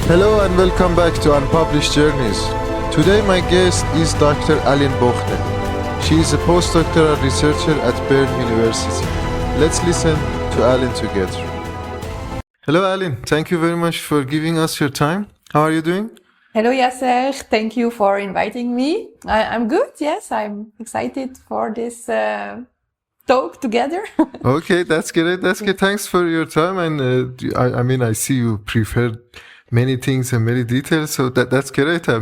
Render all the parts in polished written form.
Hello and welcome back to Unpublished Journeys. Today my guest is Dr. Aline Borne. She is a postdoctoral researcher at Bern University. Let's listen to Aline together. Hello Aline, thank you very much for giving us your time. How are you doing? Hello Yasser, thank you for inviting me. I'm good, yes, I'm excited for this talk together. Okay, that's great. Thanks for your time. And I see you prepared many things and many details, so that's great. I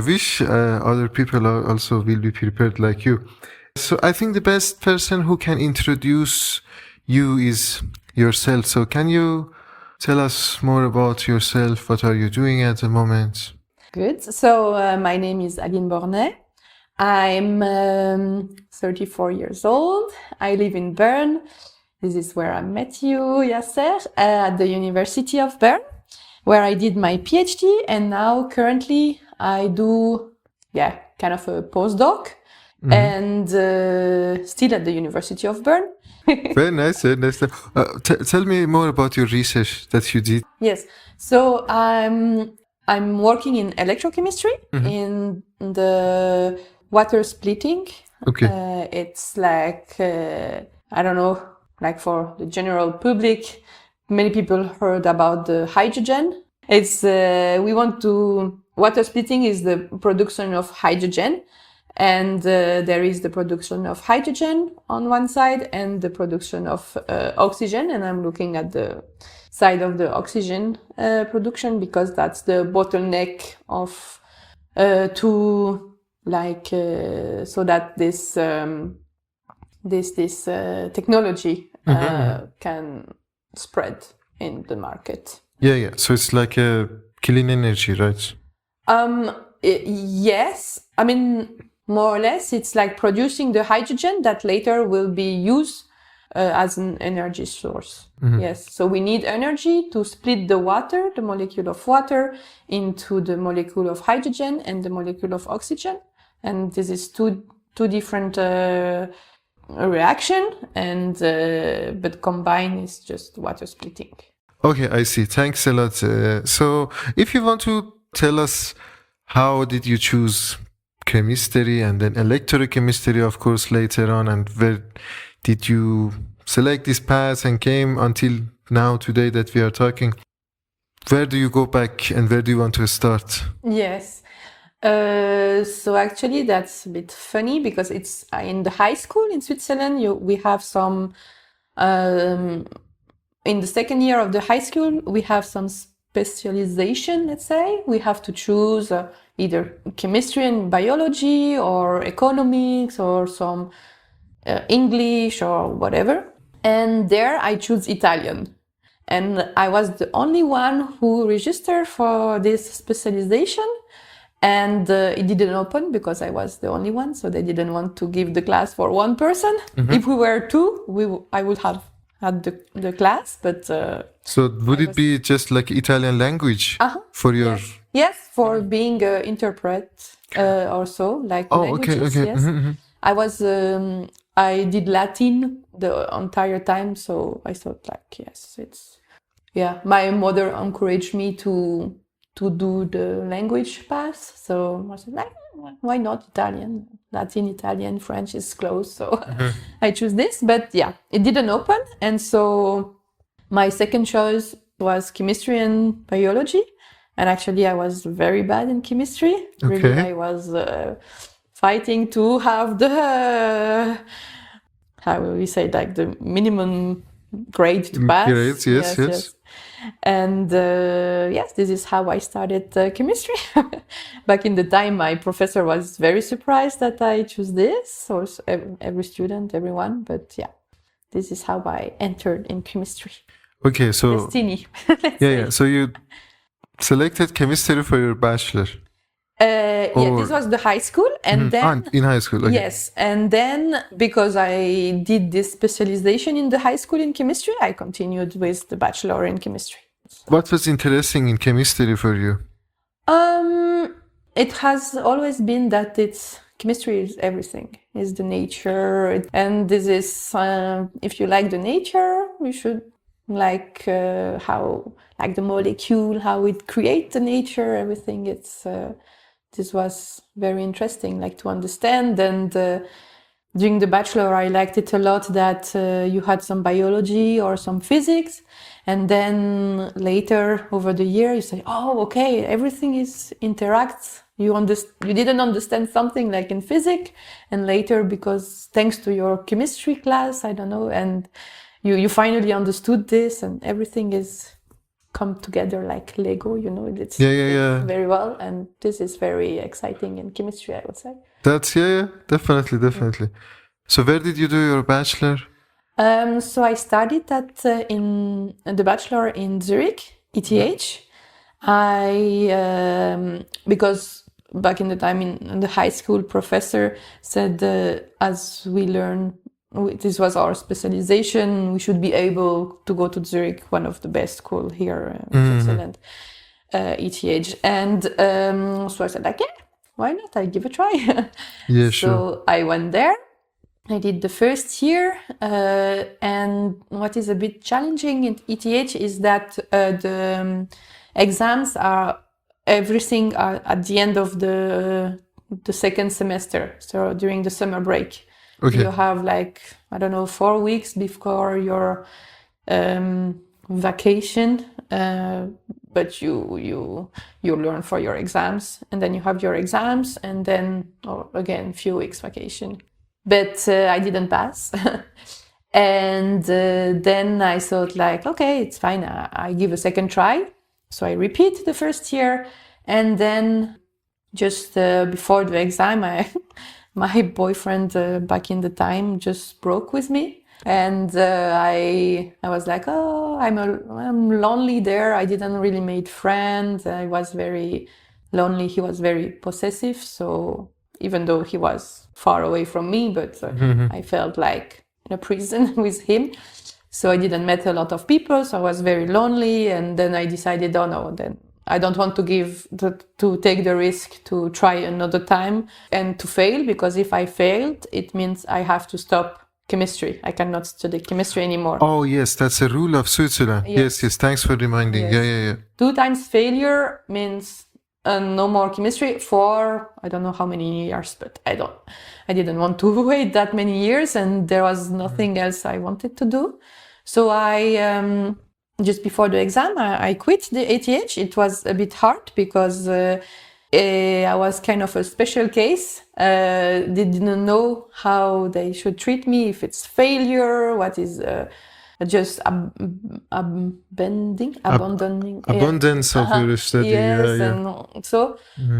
wish other people also will be prepared like you. So I think the best person who can introduce you is yourself. So can you tell us more about yourself? What are you doing at the moment? Good. So my name is Aline Bornet. I'm 34 years old. I live in Bern. This is where I met you, Yasser, at the University of Bern, where I did my PhD, and now currently I do, kind of a postdoc, and still at the University of Bern. Very nice. Tell me more about your research that you did. Yes, so I'm working in electrochemistry in the water splitting. Okay. It's like like for the general public. Many people heard about the hydrogen. It's water splitting is the production of hydrogen, and there is the production of hydrogen on one side and the production of oxygen. And I'm looking at the side of the oxygen production because that's the bottleneck of so that this technology can spread in the market. Yeah. So it's like a clean energy, right? Yes. More or less, it's like producing the hydrogen that later will be used as an energy source. Yes. So we need energy to split the water, the molecule of water, into the molecule of hydrogen and the molecule of oxygen. And this is two different reaction, and but combined is just water splitting. Okay, I see. Thanks a lot. So if you want to tell us, how did you choose chemistry and then electrochemistry, of course, later on, and where did you select this path and came until now today that we are talking? Where do you go back and where do you want to start? Yes. So actually that's a bit funny because it's in the high school in Switzerland. We have some, in the second year of the high school, we have some specialization, let's say. We have to choose either chemistry and biology or economics or some English or whatever. And there I choose Italian. And I was the only one who registered for this specialization. And it didn't open because I was the only one, so they didn't want to give the class for one person. If we were two, I would have had the class, but... So would it be just like Italian language for your... Yes, for being an interpret or so, like languages, okay. Yes. I did Latin the entire time, so I thought my mother encouraged me to do the language path, so I said, why not Italian? Latin, Italian, French is close, so I choose this. But it didn't open, and so my second choice was chemistry and biology. And actually, I was very bad in chemistry. Okay. Really, I was fighting to have the how will we say, like the minimum grade to pass. Grades, yes. And this is how I started chemistry. Back in the time, my professor was very surprised that I chose this, or every student, everyone. But this is how I entered in chemistry. Okay, so... Destiny. So you selected chemistry for your bachelor? This was the high school, and then in high school. Okay. Yes, and then because I did this specialization in the high school in chemistry, I continued with the bachelor in chemistry. What was interesting in chemistry for you? It has always been that chemistry is everything. It's the nature, and this is if you like the nature, you should like how, like the molecule, how it creates the nature, everything. This was very interesting, like to understand. And during the bachelor, I liked it a lot that you had some biology or some physics, and then later over the year you say, oh, okay, everything is interacts. You didn't understand something like in physics, and later, because thanks to your chemistry class, I don't know, and you finally understood this, and everything is come together like Lego, it's very well, and this is very exciting in chemistry, I would say. That's definitely. So where did you do your bachelor? So I studied in the bachelor in Zurich, ETH. Because back in the time in the high school, professor said as we learn, this was our specialization, we should be able to go to Zurich, one of the best school here in Switzerland, ETH. And so I said, like, yeah, why not? I give a try. Yeah, so sure. I went there. I did the first year, and what is a bit challenging in ETH is that the exams are everything are at the end of the second semester, so during the summer break. Okay. You have like, I don't know, 4 weeks before your vacation, but you learn for your exams, and then you have your exams, and then again few weeks vacation. But I didn't pass. And then I thought like, okay, it's fine. I give a second try. So I repeat the first year. And then just before the exam, my boyfriend back in the time just broke with me. And I was like, oh, I'm lonely there. I didn't really make friends. I was very lonely. He was very possessive. So even though he was far away from me, but I felt like in a prison with him. So I didn't meet a lot of people, so I was very lonely. And then I decided, oh no, then I don't want to take the risk to try another time and to fail, because if I failed, it means I have to stop chemistry. I cannot study chemistry anymore. Oh yes, that's a rule of Switzerland. Yes, thanks for reminding. Yes. Yeah. 2 times failure means no more chemistry for I don't know how many years, but I didn't want to wait that many years, and there was nothing else I wanted to do. So I just before the exam I quit the ATH. It was a bit hard because I was kind of a special case. They didn't know how they should treat me, if it's failure, what is just abandoning abundance of your study. Yes, and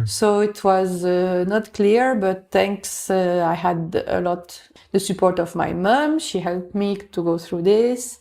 so it was not clear, but thanks I had the support of my mom. She helped me to go through this,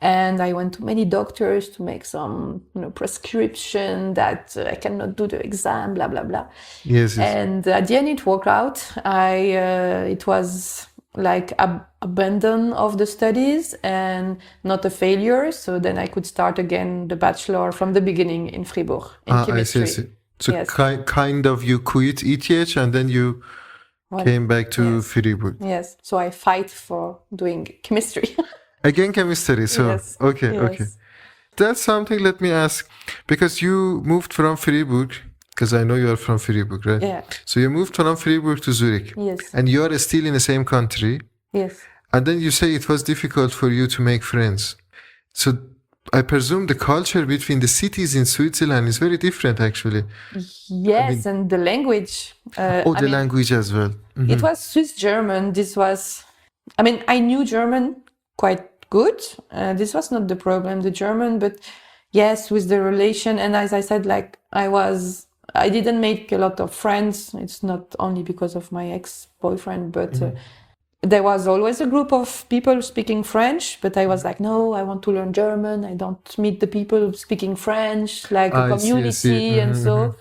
and I went to many doctors to make some prescription that I cannot do the exam, blah blah blah. Yes. And at the end it worked out. It was like abandon of the studies and not a failure. So then I could start again the bachelor from the beginning in Fribourg in chemistry. I see. So yes. kind of you quit ETH and then you came back to Fribourg. Yes. So I fight for doing chemistry. Again, chemistry. So yes. Okay. That's something. Let me ask, because you moved from Fribourg. Because I know you are from Fribourg, right? Yeah. So you moved from Fribourg to Zurich. Yes. And you are still in the same country. Yes. And then you say it was difficult for you to make friends. So I presume the culture between the cities in Switzerland is very different, actually. Yes, and the language. The language as well. Mm-hmm. It was Swiss German. I knew German quite good. This was not the problem, the German, but yes, with the relation. And as I said, I didn't make a lot of friends. It's not only because of my ex-boyfriend, but there was always a group of people speaking French, but I was like, no, I want to learn German. I don't meet the people speaking French, like a community and so.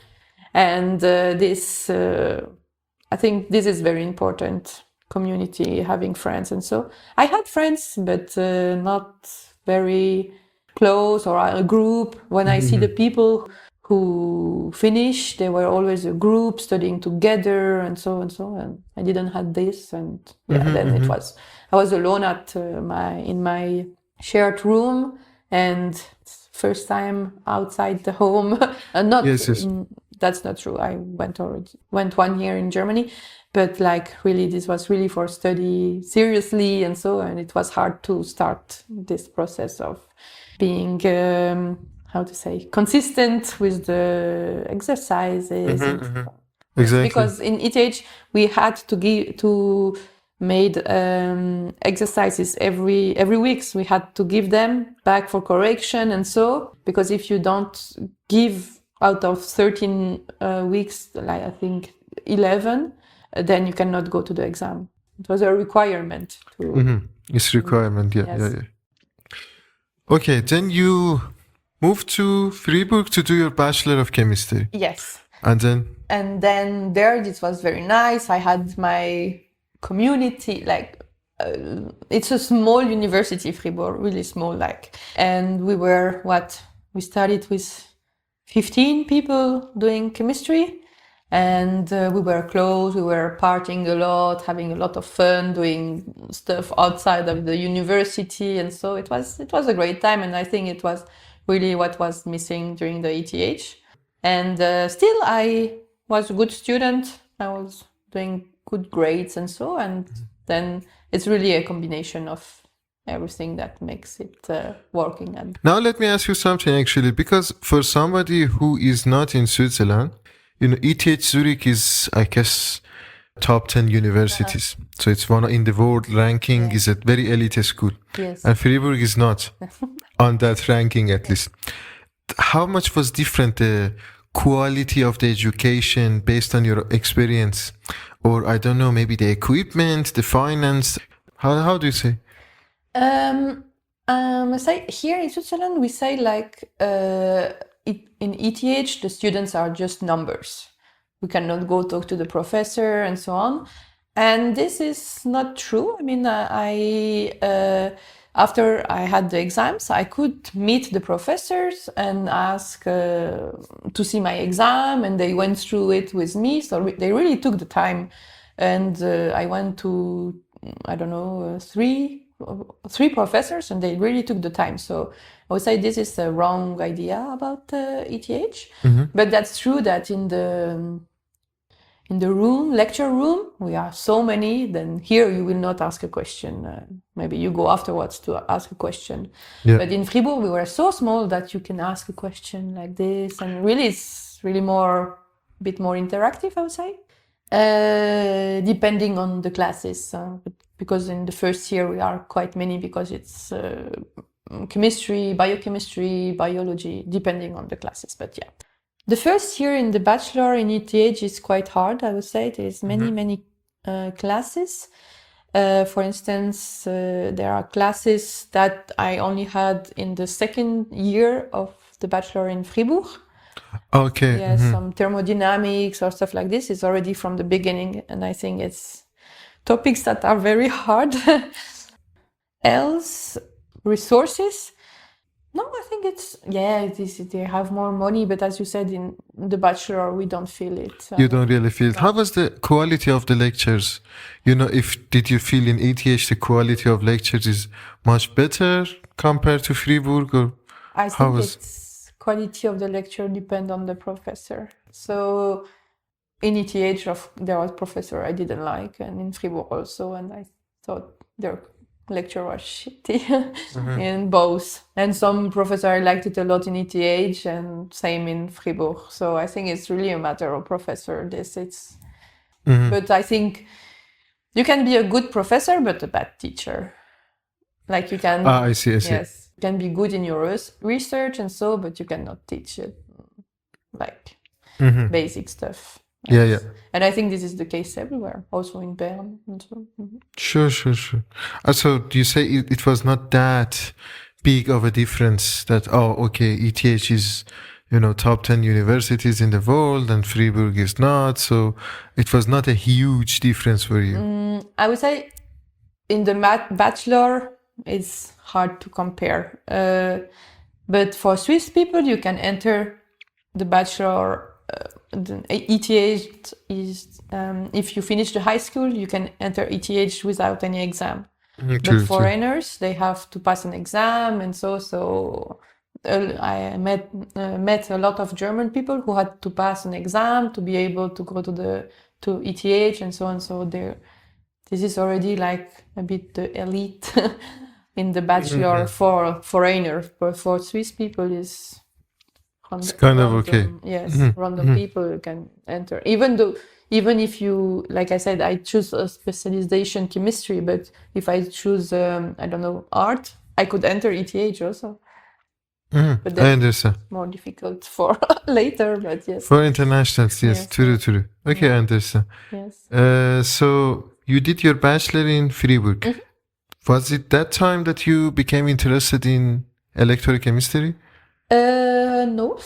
And this, I think this is very important, community, having friends. And so I had friends, but not very close or a group. When I see the people who finish, they were always a group studying together and so and I didn't have this, and then I was alone in my shared room, and first time outside the home. Not Yes, yes. That's not true. I went 1 year in Germany, but like really, this was really for study seriously, and it was hard to start this process of being how to say, consistent with the exercises. Exactly. Because in ETH we had to made exercises every week. So we had to give them back for correction, and because if you don't give out of 13 weeks, like I think 11, then you cannot go to the exam. It was a requirement to. It's requirement, yeah, Yes. yeah, yeah. Okay, then you moved to Freiburg to do your Bachelor of Chemistry. Yes. And then there it was very nice. I had my community, like it's a small university, Fribourg, really small, and we started with 15 people doing chemistry, and we were close, we were partying a lot, having a lot of fun, doing stuff outside of the university, and it was a great time, and I think it was really what was missing during the ETH. And still I was a good student, I was doing good grades, and then it's really a combination of everything that makes it working. And now let me ask you something actually, because for somebody who is not in Switzerland, ETH Zurich is, I guess, top 10 universities. So it's one in the world ranking, is a very elite school. Yes. And Freiburg is not on that ranking at least. How much was different the quality of the education based on your experience? Or I don't know, maybe the equipment, the finance? How do you say? I say here in Switzerland, we say in ETH, the students are just numbers. We cannot go talk to the professor and so on. And this is not true. I mean, after I had the exams, I could meet the professors and ask to see my exam, and they went through it with me. So they really took the time. And I went to, I don't know, three professors, and they really took the time. So I would say this is a wrong idea about ETH. But that's true that in the lecture room, we are so many, then here you will not ask a question. Maybe you go afterwards to ask a question. Yeah. But in Fribourg, we were so small that you can ask a question like this. And really, it's really a bit more interactive, I would say. Depending on the classes. Because in the first year, we are quite many because it's chemistry, biochemistry, biology, depending on the classes. But yeah. The first year in the bachelor in ETH is quite hard, I would say. There's many classes. For instance, there are classes that I only had in the second year of the bachelor in Fribourg. Okay. Yes, some thermodynamics or stuff like this is already from the beginning. And I think it's topics that are very hard. Else, resources. No, I think they have more money, but as you said, in the bachelor, we don't feel it. You don't really feel it. How was the quality of the lectures? Did you feel in ETH the quality of lectures is much better compared to Fribourg? Or I think it's quality of the lecture depend on the professor. So in ETH, there was professor I didn't like, and in Fribourg also, and I thought their lecture was shitty in both. And some professor I liked it a lot in ETH, and same in Fribourg. So I think it's really a matter of professor. But I think you can be a good professor, but a bad teacher. Like you can. I see. Yes, you can be good in your research and but you cannot teach it basic stuff. Yes. Yeah. And I think this is the case everywhere, also in Bern. And so. Sure. So do you say it was not that big of a difference that, ETH is, top 10 universities in the world and Freiburg is not. So it was not a huge difference for you. I would say in the bachelor, it's hard to compare. But for Swiss people, you can enter the bachelor. The ETH is, if you finish the high school, you can enter ETH without any exam. But True, true. foreigners, they have to pass an exam, and so I met a lot of German people who had to pass an exam to be able to go to ETH and so on. So this is already like a bit the elite in the bachelor for foreigners, but for Swiss people is It's kind of okay. random. Yes, random people can enter. Even if you, like I said, I choose a specialization chemistry, but if I choose, I don't know, art, I could enter ETH also. But I then understand. it's more difficult for later, but yes. For internationals, yes, Yes. true, true. Okay, I understand. Yes. So you did your bachelor in Freiburg. Was it that time that you became interested in electrochemistry? No.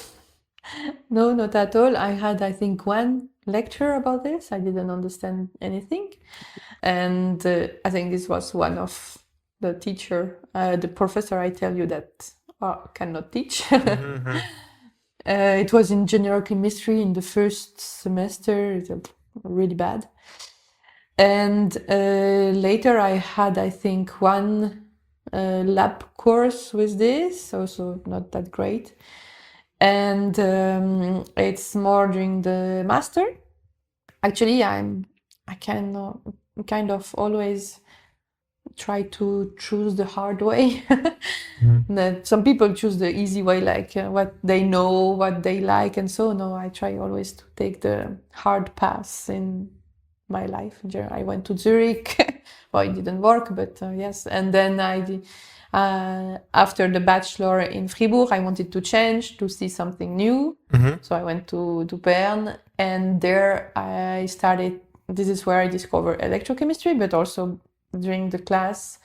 No, not at all. I had, I think, one lecture about this. I didn't understand anything. And I think this was one of the teacher, the professor I tell you that cannot teach. It was in general chemistry in the first semester. It's really bad. And later I had, I think, one lab course with this, also not that great. And it's more during the master. Actually, I can kind of always try to choose the hard way. That some people choose the easy way, like what they know, what they like, and so. No, I try always to take the hard path in my life. I went to Zurich. Well, it didn't work, but yes. And then after the bachelor in Fribourg, I wanted to change to see something new. So I went to Bern, and there I started. This is where I discovered electrochemistry, but also during the class,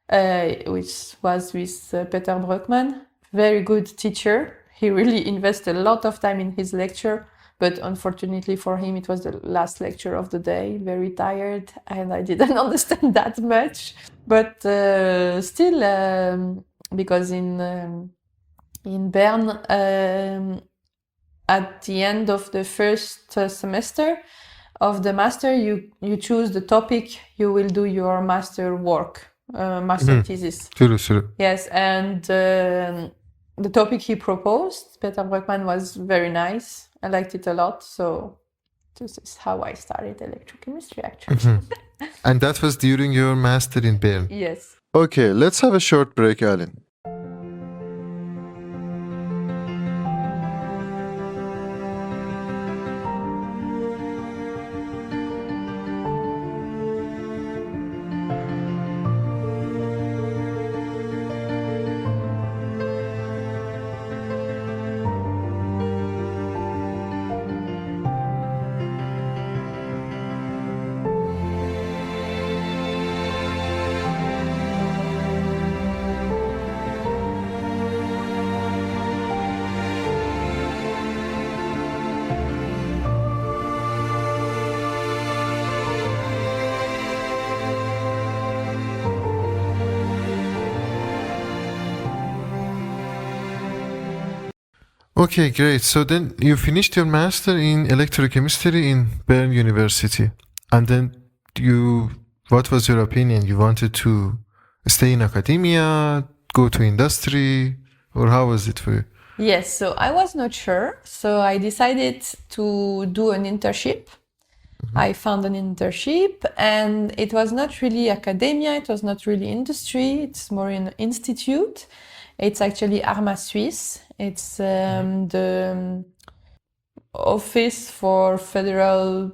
which was with Peter Brückmann, very good teacher. He really invested a lot of time in his lecture, but unfortunately for him, it was the last lecture of the day, very tired, and I didn't understand that much. But still, because in Bern, at the end of the first semester of the master, you choose the topic you will do your master work, master thesis. True. Yes, and the topic he proposed, Peter Brückmann, was very nice. I liked it a lot, so this is how I started electrochemistry, actually. And that was during your master in Bern? Yes. Okay, let's have a short break, Aline. Okay, great. So then you finished your master in electrochemistry in Bern University. And then what was your opinion? You wanted to stay in academia, go to industry, or how was it for you? Yes, so I was not sure. So I decided to do an internship. I found an internship, and it was not really academia, it was not really industry, it's more an institute. It's actually Arma Suisse. It's the office for federal,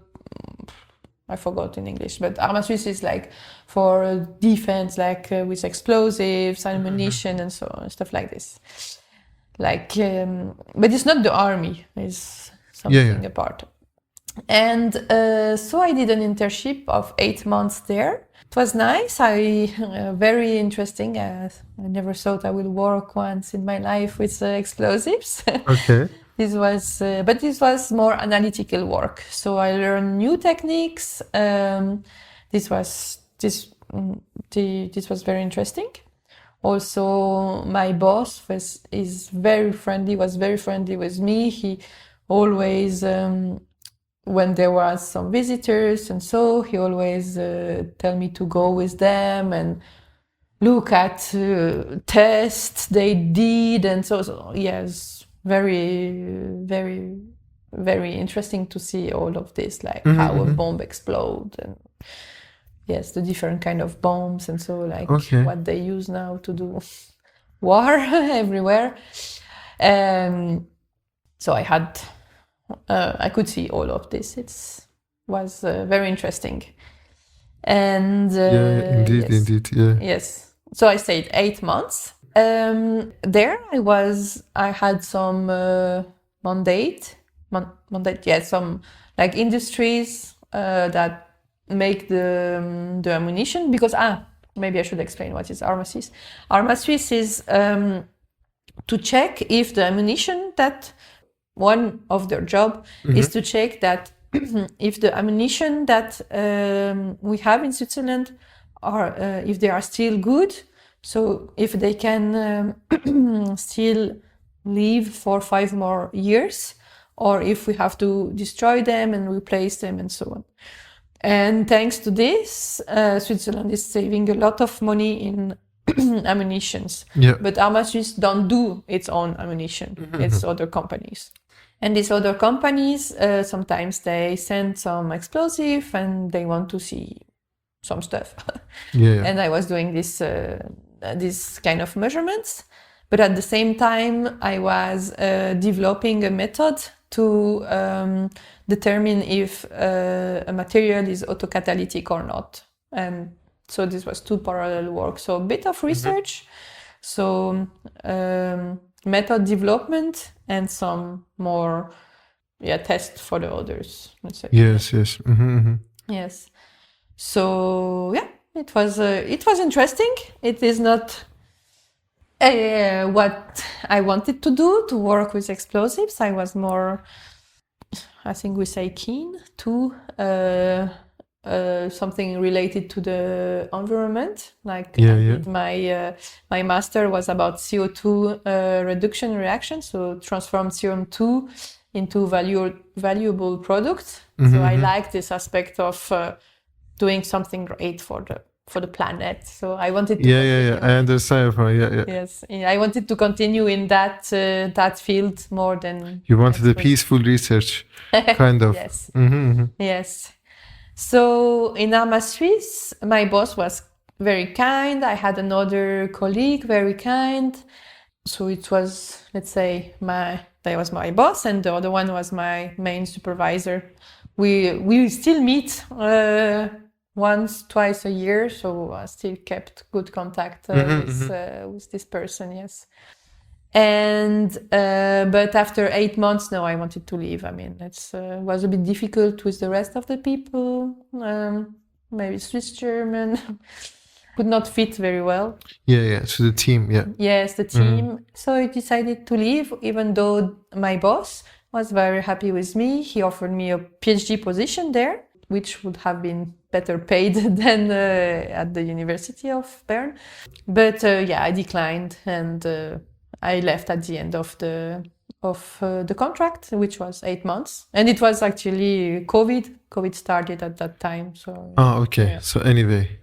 I forgot in English, but Arma Suisse is like for defense, like with explosives, ammunition, and so on, stuff like this. Like, but it's not the army, it's something apart. And so I did an internship of 8 months there. It was nice. Very interesting. I never thought I would work once in my life with explosives. Okay. But this was more analytical work. So I learned new techniques. This was very interesting. Also, my boss was very friendly with me. He always when there was some visitors, and so he always tell me to go with them and look at tests they did, and so yes, very interesting to see all of this, like how a bomb explodes, and yes, the different kind of bombs, and so like what they use now to do war everywhere. So I could see all of this. It was very interesting. And indeed, yeah. Yes. So I stayed 8 months. There I had some mandate, some like industries that make the ammunition, because maybe I should explain what is Arma Suisse. Arma Suisse is to check if the ammunition that one of their job is to check that if the ammunition that we have in Switzerland are if they are still good, so if they can still live for 5 more years, or if we have to destroy them and replace them and so on. And thanks to this, Switzerland is saving a lot of money in ammunitions. Yeah. But Arma Suisse don't do its own ammunition. It's other companies. And these other companies, sometimes they send some explosive and they want to see some stuff. Yeah. And I was doing this kind of measurements. But at the same time, I was developing a method to determine if a material is autocatalytic or not. And so this was 2 parallel work. So a bit of research, so method development, and some more tests for the others, let's say. Yes. Yes. So it was interesting. It is not what I wanted to do, to work with explosives. I was more, I think we say, keen to something related to the environment. Like my master was about CO2 reduction reaction, so transform CO2 into valuable products. So I like this aspect of doing something great for the planet. So I wanted to I understand. Yes, I wanted to continue in that field more than you wanted a peaceful research, kind of. Yes. Yes. So in Arma Suisse, my boss was very kind. I had another colleague, very kind. So it was, let's say, that was my boss, and the other one was my main supervisor. We still meet once, twice a year, so I still kept good contact with this person. Yes. And but after 8 months, no, I wanted to leave. I mean, it was a bit difficult with the rest of the people. Maybe Swiss German could not fit very well. So the team, Yes, the team. So I decided to leave, even though my boss was very happy with me. He offered me a PhD position there, which would have been better paid than at the University of Bern. But I declined, and I left at the end of the contract, which was 8 months. And it was actually COVID. COVID started at that time. So. So anyway.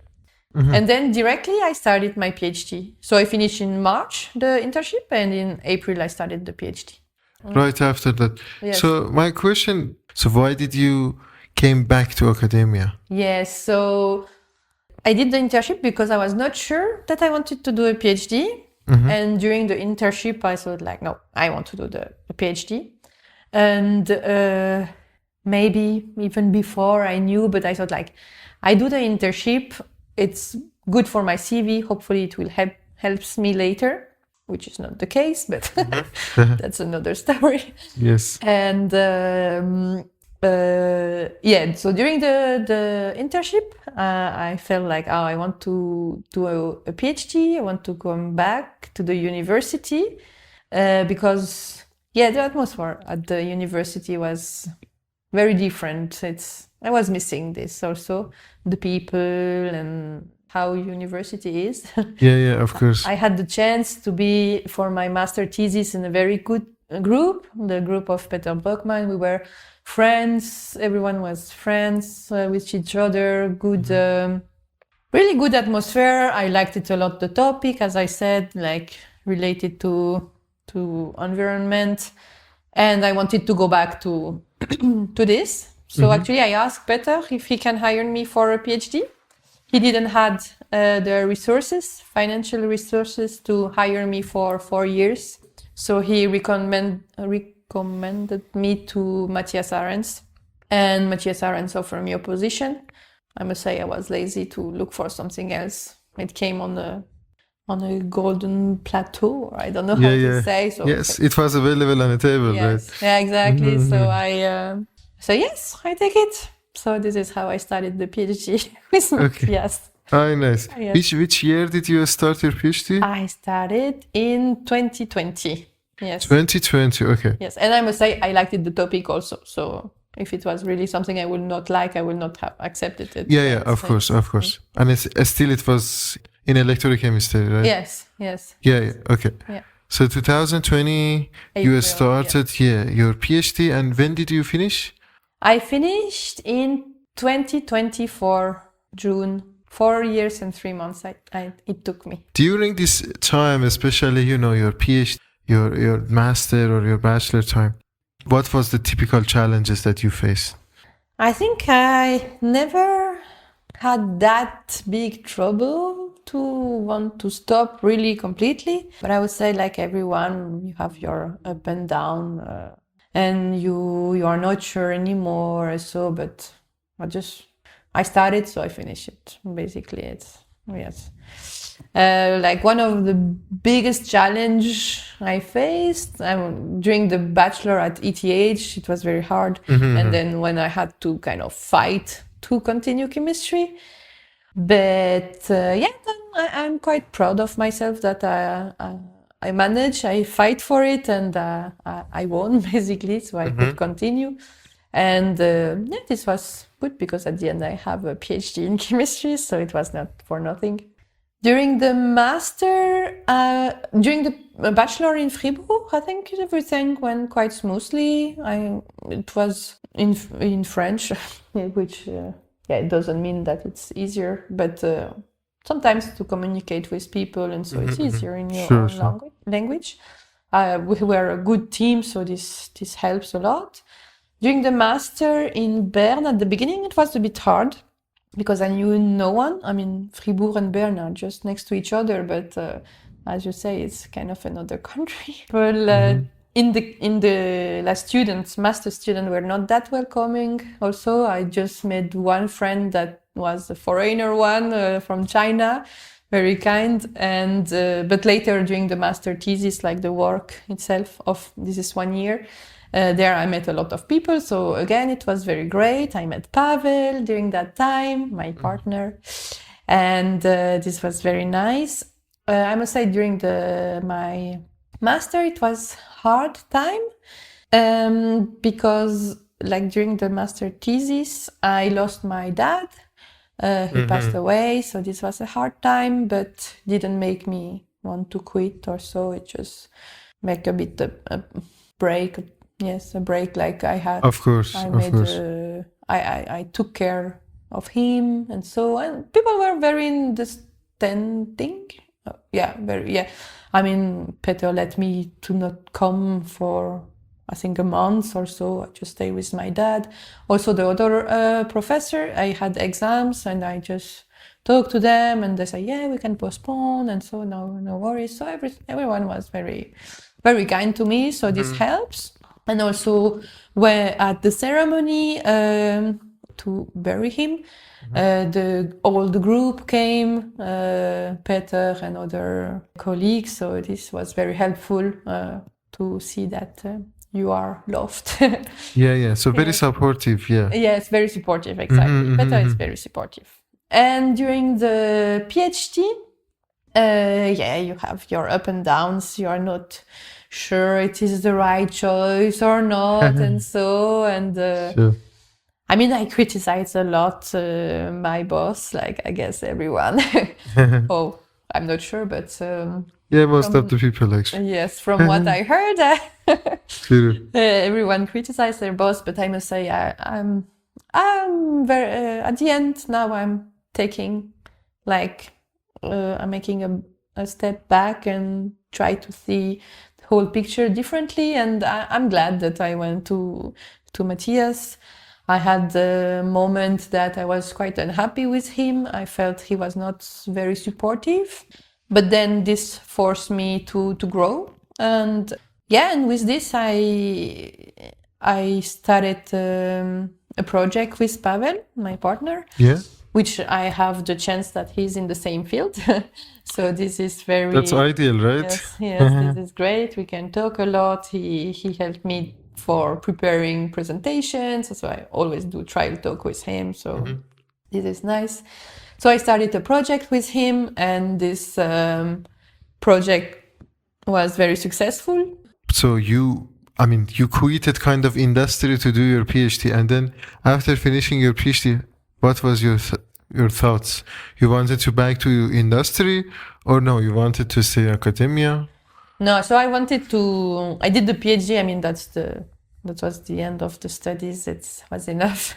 And then directly I started my PhD. So I finished in March the internship, and in April I started the PhD. Right after that. Yes. So my question, why did you came back to academia? Yes, so I did the internship because I was not sure that I wanted to do a PhD. And during the internship, I thought like, no, I want to do the PhD. And maybe even before I knew, but I thought like, I do the internship, it's good for my CV. Hopefully it will helps me later, which is not the case, but that's another story. Yes. And so during the internship, I felt like, I want to do a PhD. I want to come back to the university because, the atmosphere at the university was very different. I was missing this also, the people and how university is. Of course. I had the chance to be for my master thesis in a very good group, the group of Peter Brockman. We were friends. Everyone was friends with each other. Good, really good atmosphere. I liked it a lot. The topic, as I said, like related to environment, and I wanted to go back to to this. So actually, I asked Peter if he can hire me for a PhD. He didn't had the resources, financial resources, to hire me for 4 years. So he recommended me to Matthias Arends, and Matthias Arends offered me a position. I must say I was lazy to look for something else. It came on a golden plateau. I don't know how to say. So yes, it was available on the table, yes, right? yeah, exactly. So yes, I take it. So this is how I started the PhD with Matthias. Oh, nice. Yes. Which year did you start your PhD? I started in 2020. Yes. 2020. Okay. Yes, and I must say I liked the topic also. So if it was really something I would not like, I would not have accepted it. Yeah, of course. And still it was in electrochemistry, right? Yes. Yeah. Okay. Yeah. So 2020, you April, started, your PhD, and when did you finish? I finished in 2024, June. 4 years and 3 months it took me. During this time, especially, your PhD, your master or your bachelor time, what was the typical challenges that you faced? I think I never had that big trouble to want to stop really completely. But I would say, like everyone, you have your up and down, and you are not sure anymore. So, but I started, so I finished it. Basically, it's yes. Like one of the biggest challenge I faced during the bachelor at ETH, it was very hard. And then when I had to kind of fight to continue chemistry. But I'm quite proud of myself that I managed, I fight for it, and I won basically, so I could continue. And this was good because at the end I have a PhD in chemistry, so it was not for nothing. During the master, during the bachelor in Fribourg, I think everything went quite smoothly. It was in French, which it doesn't mean that it's easier, but sometimes to communicate with people, and so it's easier in your own language. We were a good team, so this helps a lot. During the master in Bern, at the beginning, it was a bit hard because I knew no one. I mean, Fribourg and Bern are just next to each other, but as you say, it's kind of another country. Well, in the master students were not that welcoming. Also, I just made one friend that was a foreigner one from China, very kind. And but later during the master thesis, like the work itself of this is 1 year. There I met a lot of people, so again it was very great. I met Pavel during that time, my partner, and this was very nice. I must say during my master it was hard time because like during the master thesis I lost my dad. He passed away, so this was a hard time, but didn't make me want to quit or so. It just make a bit a break. Yes, a break like I had. Of course. I took care of him, and so, and people were very understanding. I mean, Peter let me to not come for, I think, a month or so. I just stay with my dad. Also, the other professor, I had exams, and I just talked to them, and they say, yeah, we can postpone, and so no worries. So everyone was very, very kind to me. So this helps. And also, at the ceremony to bury him, all the group came, Peter and other colleagues. So this was very helpful to see that you are loved. So very supportive. Yes, very supportive. Exactly. Peter is very supportive. And during the PhD, you have your up and downs. You are not sure it is the right choice or not, and so, and Sure. I mean, I criticize a lot my boss, like I guess everyone. I'm not sure, but Yeah, most from- of the people actually. yes, from what I heard, True. everyone criticized their boss. But I must say, I'm very at the end now. I'm taking like I'm making a step back and try to see the whole picture differently. And I'm glad that I went to Matthias. I had the moment that I was quite unhappy with him. I felt he was not very supportive, but then this forced me to grow. And yeah, and with this I started a project with Pavel, my partner, Yeah, which I have the chance that he's in the same field. So this is very that's ideal, right? yes, this is great. We can talk a lot. He helped me for preparing presentations, so I always do trial talk with him. So this is nice. So I started a project with him, and this project was very successful. So you quitted kind of industry to do your PhD, and then after finishing your PhD, what was your thoughts? You wanted to back to industry, or no? You wanted to stay in academia? No, so I did the PhD. I mean, that was the end of the studies. It was enough.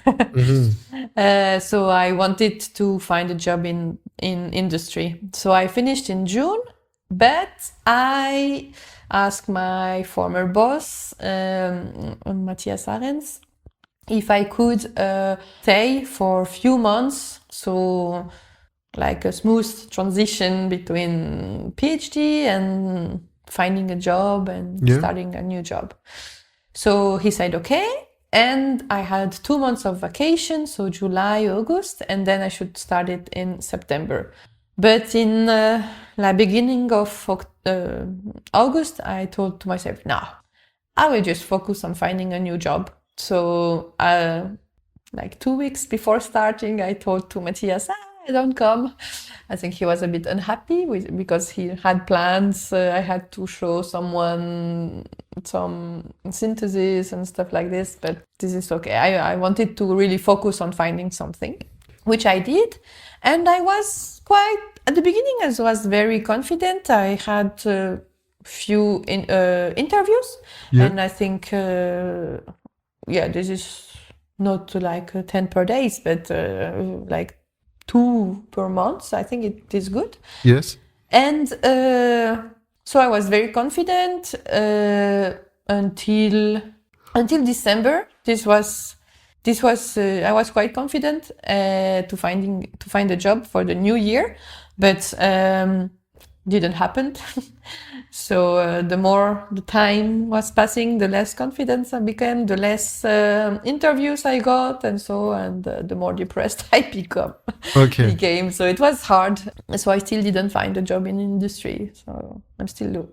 So I wanted to find a job in industry. So I finished in June, but I asked my former boss, Matthias Arens, if I could stay for a few months. So like a smooth transition between PhD and finding a job and starting a new job. So he said, okay. And I had 2 months of vacation, so July, August, and then I should start it in September. But in the beginning of August, I told to myself, no, I will just focus on finding a new job. So like 2 weeks before starting, I told to Matthias, I don't come. I think he was a bit unhappy because he had plans. I had to show someone some synthesis and stuff like this, but this is okay. I wanted to really focus on finding something, which I did. And I was at the beginning, I was very confident. I had a few interviews, and I think, this is not like 10 per day, but like 2 per month. I think it is good. Yes. And so I was very confident until December. I was quite confident to find a job for the new year, but didn't happen. So the more the time was passing, the less confidence I became, the less interviews I got, and the more depressed I became. So it was hard. So I still didn't find a job in industry. So I'm still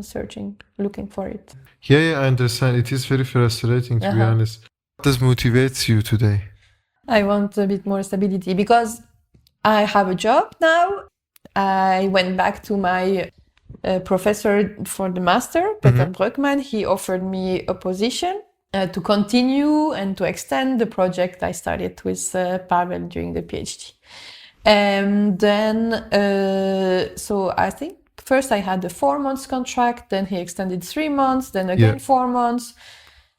searching, looking for it. Yeah, I understand. It is very frustrating, to be honest. What motivates you today? I want a bit more stability because I have a job now. I went back to my professor for the master, Peter Bröckmann. He offered me a position to continue and to extend the project I started with Pavel during the PhD. And then, so I think first I had a 4 months contract, then he extended 3 months, then again 4 months.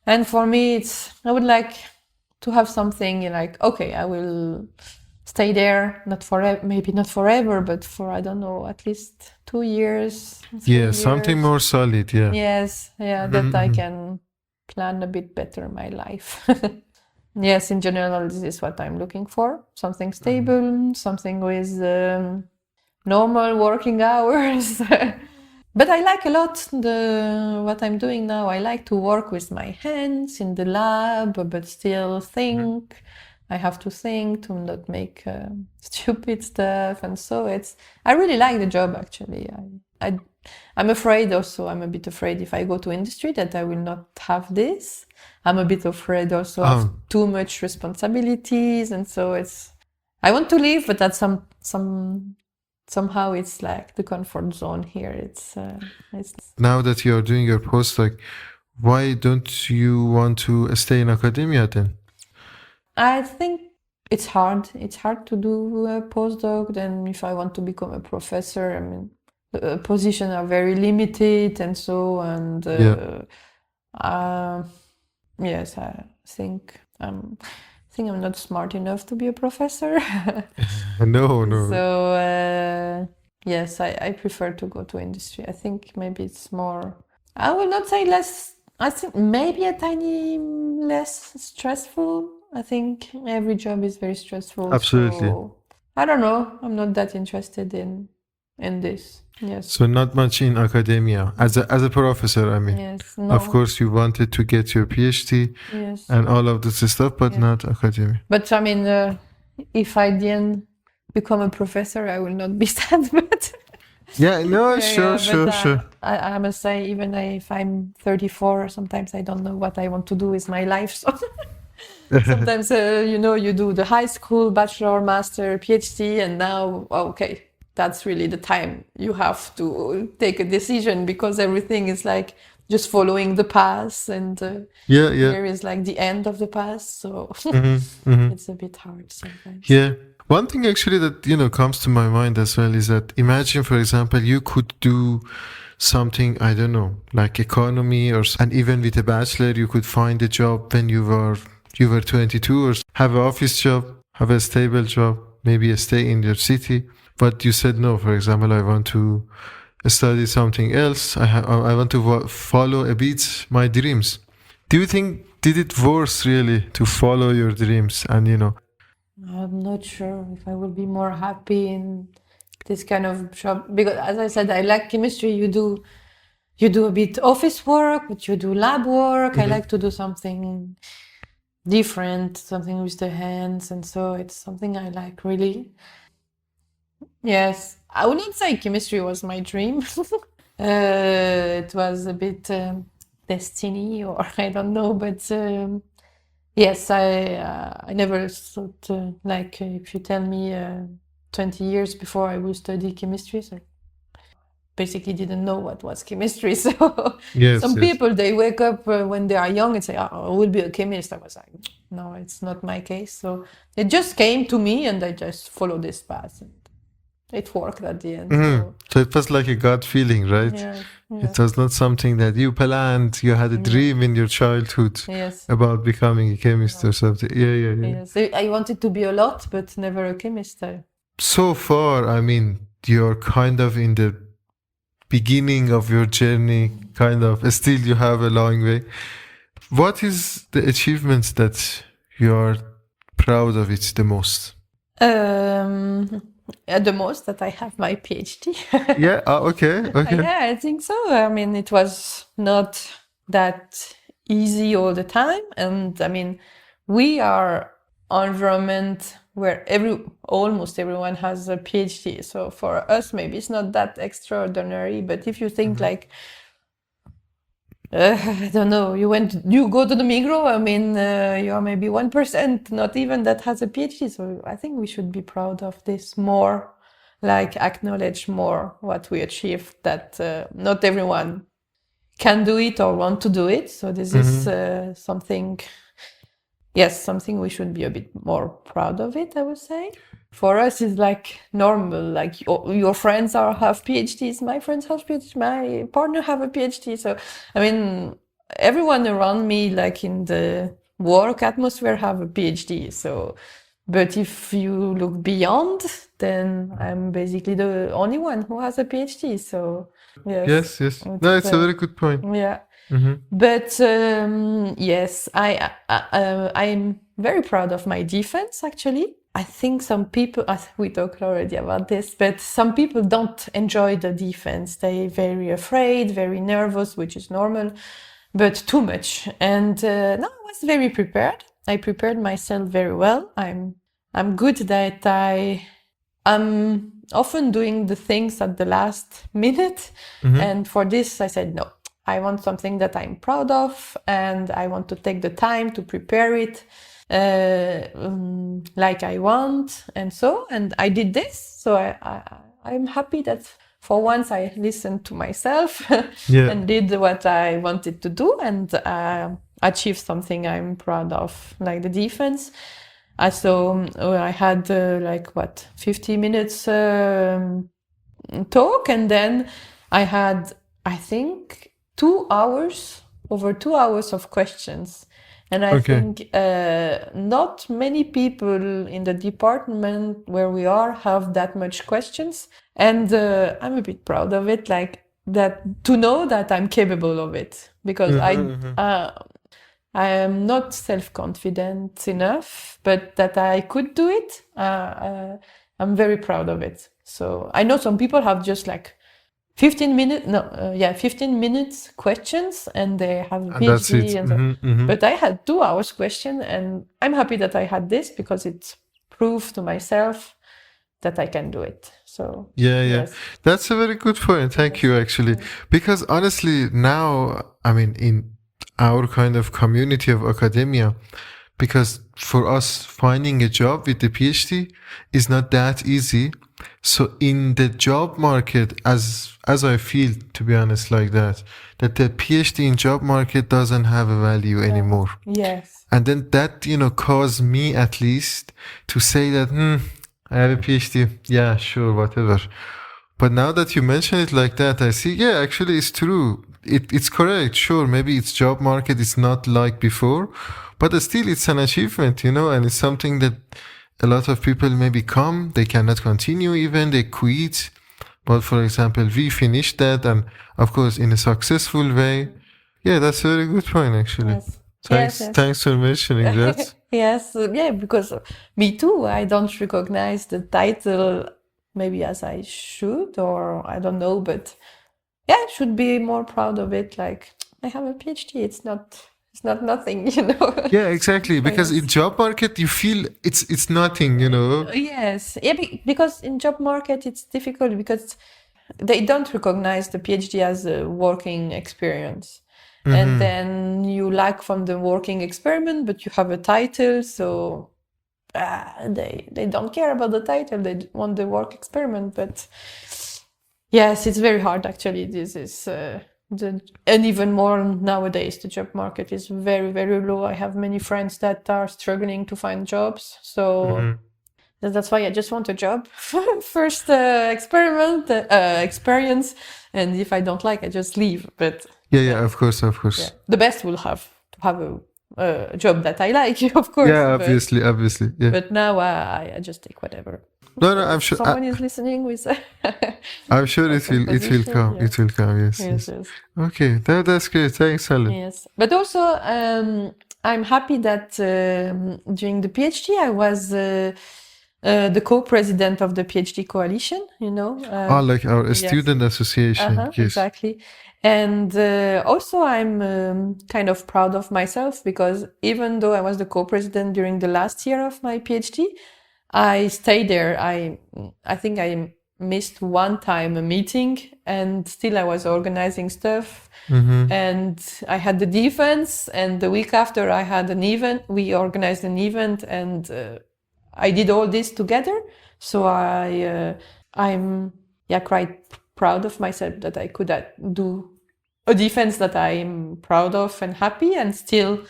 And for me, I would like to have something like, okay, I will stay there, maybe not forever, but for, I don't know, at least 2 years. Something more solid, Yes, that I can plan a bit better my life. Yes, in general, this is what I'm looking for. Something stable, something with normal working hours. But I like a lot what I'm doing now. I like to work with my hands in the lab, but still think. I have to think to not make stupid stuff, and so I really like the job actually. I'm afraid also. I'm a bit afraid if I go to industry that I will not have this. I'm a bit afraid also of too much responsibilities, and so I want to leave, but that's somehow it's like the comfort zone here. It's now that you are doing your postdoc, why don't you want to stay in academia then? I think it's hard. It's hard to do a postdoc. Then if I want to become a professor, I mean, the positions are very limited and so, and yes, I think I'm not smart enough to be a professor. No. So yes, I prefer to go to industry. I think maybe it's more, I will not say less, I think maybe a tiny less stressful. I think every job is very stressful. Absolutely. So I don't know. I'm not that interested in this. Yes. So not much in academia as a professor. I mean, Yes. of No. course, you wanted to get your PhD Yes. and all of this stuff, but Yes. not academia. But I mean, if I didn't become a professor, I will not be sad. But Yeah, no, yeah, sure. I must say, even if I'm 34, sometimes I don't know what I want to do with my life. So sometimes, you do the high school, bachelor, master, PhD, and now, okay, that's really the time you have to take a decision, because everything is like just following the path, and Yeah. here is like the end of the path. So it's a bit hard sometimes. Yeah. One thing actually that, comes to my mind as well is that imagine, for example, you could do something, I don't know, like economy and even with a bachelor, you could find a job when you were 22 or have an office job, have a stable job, maybe stay in your city. But you said no, for example, I want to study something else. I want to follow a bit my dreams. Do you think did it worse really to follow your dreams and I'm not sure if I will be more happy in this kind of job, because as I said, I like chemistry. You do a bit office work, but you do lab work. I like to do something different, something with the hands, and so it's something I like really. Yes, I wouldn't say chemistry was my dream. It was a bit destiny, or I don't know, but yes, I never thought like if you tell me 20 years before I will study chemistry, so basically didn't know what was chemistry. So some people, they wake up when they are young and say, oh, I will be a chemist. I was like, no, it's not my case. So it just came to me and I just followed this path. And it worked at the end. So it was like a gut feeling, right? Yeah. It was not something that you planned. You had a dream in your childhood about becoming a chemist or something. Yeah. Yes. I wanted to be a lot, but never a chemist. So far, I mean, you're kind of in the beginning of your journey, kind of. Still, you have a long way. What is the achievements that you are proud of it the most? The most that I have my PhD. Yeah, okay. Yeah, I think so. I mean, it was not that easy all the time. And I mean, we are an environment where almost everyone has a PhD. So for us, maybe it's not that extraordinary. But if you think like, I don't know, you go to the Migros, I mean, you are maybe 1%, not even that has a PhD. So I think we should be proud of this more, like acknowledge more what we achieved, that not everyone can do it or want to do it. So this is something we should be a bit more proud of it, I would say. For us, it's like normal, like your friends have PhDs, my friends have PhDs, my partner have a PhD. So, I mean, everyone around me, like in the work atmosphere, have a PhD. So, but if you look beyond, then I'm basically the only one who has a PhD. So, yes. No, it's a very good point. Yeah. But yes, I'm very proud of my defense, actually. I think some people, we talked already about this, but some people don't enjoy the defense. They're very afraid, very nervous, which is normal, but too much. And no, I was very prepared. I prepared myself very well. I'm good that I'm often doing the things at the last minute. And for this, I said, no, I want something that I'm proud of, and I want to take the time to prepare it like I want, and I did this. So I'm happy that for once I listened to myself and did what I wanted to do, and achieved something I'm proud of, like the defense. So I had 50 minutes talk, and then I had, I think, over 2 hours of questions. And I Okay. think not many people in the department where we are have that much questions. And I'm a bit proud of it, like that, to know that I'm capable of it, because I am not self-confident enough, but that I could do it. I'm very proud of it. So I know some people have just like 15 minutes questions, and they have a And that's it. PhD. But I had 2 hours question, and I'm happy that I had this because it proved to myself that I can do it. So Yeah, yes. that's a very good point. Thank you, actually. Because honestly, now, I mean, in our kind of community of academia, because for us finding a job with the PhD is not that easy. So in the job market, as I feel, to be honest, like that the PhD in job market doesn't have a value anymore. Yes. And then that, caused me at least to say that, I have a PhD. Yeah, sure, whatever. But now that you mention it like that, I see, yeah, actually it's true. It's correct. Sure, maybe its job market is not like before, but still it's an achievement, and it's something that a lot of people maybe come, they cannot continue even, they quit. But for example, we finished that, and of course in a successful way. Yeah, that's a very good point, actually. Yes. Thanks for mentioning that. Yes, because me too, I don't recognize the title maybe as I should, or I don't know, but yeah, I should be more proud of it. Like, I have a PhD, it's not nothing, Yeah, exactly. Because Yes. in job market, you feel it's nothing, Yes, yeah, because in job market it's difficult because they don't recognize the PhD as a working experience. And then you lack from the working experiment, but you have a title, so they don't care about the title. They want the work experiment. But yes, it's very hard actually. This is and even more nowadays. The job market is very, very low. I have many friends that are struggling to find jobs. So that's why I just want a job. First experience, and if I don't like, I just leave. But Yeah, of course. the best will have to have a job that I like, of course. Yeah, obviously, yeah. But now I just take whatever. No, So I'm if sure. someone is listening with. I'm sure it some will position, come. yeah. It will come. Yes. Yes. Okay, that's great. Thanks, Aline. Yes, but also I'm happy that during the PhD I was the co-president of the PhD coalition. Like our student association. Yes. Exactly. And also I'm kind of proud of myself because even though I was the co-president during the last year of my PhD, I stayed there. I think I missed one time a meeting, and still I was organizing stuff. And I had the defense, and the week after I had an event. We organized an event, and I did all this together. So I'm quite proud of myself that I could do a defense that I'm proud of and happy, and still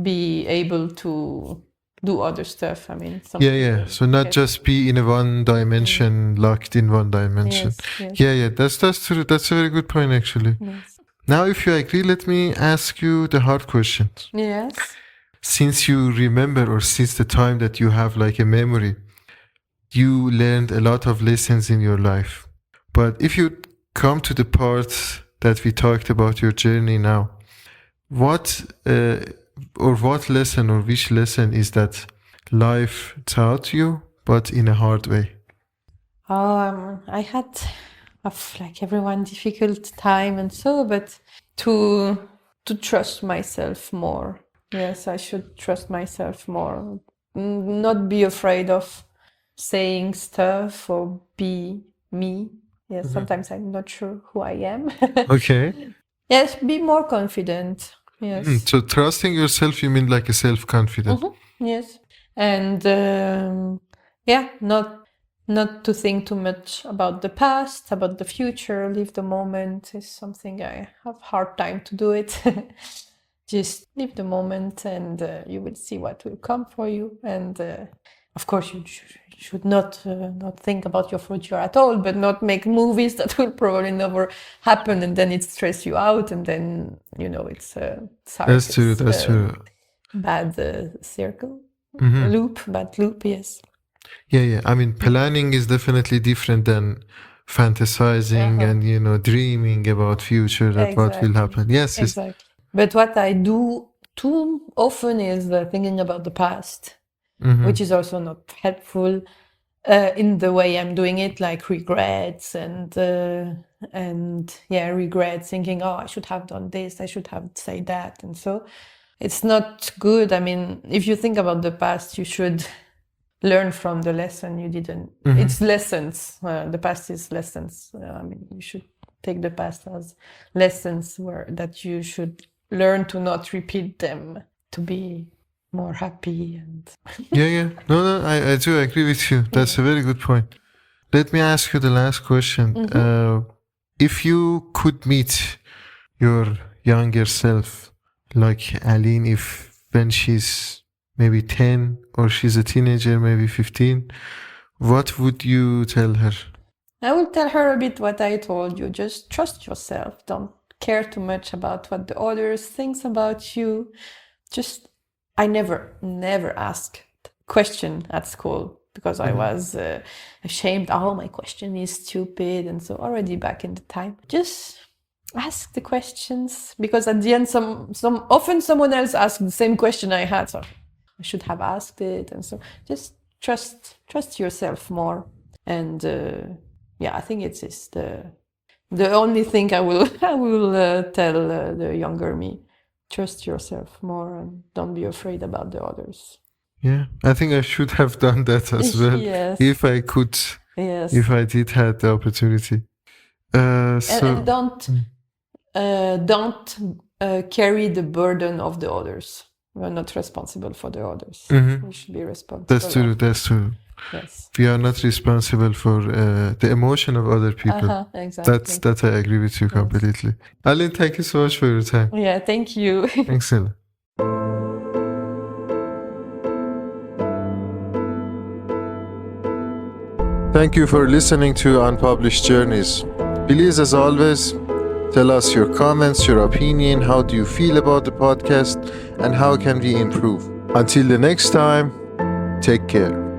be able to do other stuff. I mean, Yeah. So not just be in a one dimension, locked in one dimension. Yes. Yeah. That's true. That's a very good point, actually. Yes. Now, if you agree, let me ask you the hard questions. Yes. Since you remember, or since the time that you have like a memory, you learned a lot of lessons in your life. But if you come to the part that we talked about your journey now, what lesson or which lesson is that life taught you, but in a hard way? I had, like everyone, difficult time and so, but to trust myself more. Yes, I should trust myself more. Not be afraid of saying stuff or be me. Yes, sometimes I'm not sure who I am. Okay. Yes, be more confident. Yes. So trusting yourself, you mean like a self-confident? Yes. And not to think too much about the past, about the future. Live the moment is something I have hard time to do it. just live the moment, and you will see what will come for you. And of course, you should not think about your future at all, but not make movies that will probably never happen, and then it stress you out, and then it's That's true. That's true. Bad circle, bad loop. Yes. Yeah. I mean, planning is definitely different than fantasizing and dreaming about future, that what will happen. Yes, exactly. But what I do too often is thinking about the past, which is also not helpful in the way I'm doing it, like regrets and regrets, thinking, oh, I should have done this, I should have said that, and so it's not good. I mean, if you think about the past, you should learn from the lesson you didn't. It's lessons. The past is lessons. I mean, you should take the past as lessons that you should learn to not repeat them, to be more happy. And yeah. No, I do agree with you. That's a very good point. Let me ask you the last question. If you could meet your younger self, like Aline, when she's maybe 10 or she's a teenager, maybe 15, what would you tell her? I will tell her a bit what I told you. Just trust yourself. Don't care too much about what the others think about you. I never asked question at school because I was ashamed. Oh, my question is stupid. And so already back in the time, just ask the questions, because at the end, often someone else asked the same question I had. So I should have asked it. And so just trust yourself more. And I think it's just the only thing I will tell the younger me. Trust yourself more and don't be afraid about the others. Yeah, I think I should have done that as well. Yes. If I could. Yes. If I did have the opportunity. And don't carry the burden of the others. We're not responsible for the others. We should be responsible. That's true. Yes. We are not responsible for the emotion of other people. Exactly. That I agree with you completely. Aline, thank you so much for your time. Yeah, thank you. Thanks, Ella. Thank you for listening to Unpublished Journeys. Please, as always, tell us your comments, your opinion, how do you feel about the podcast, and how can we improve. Until the next time, take care.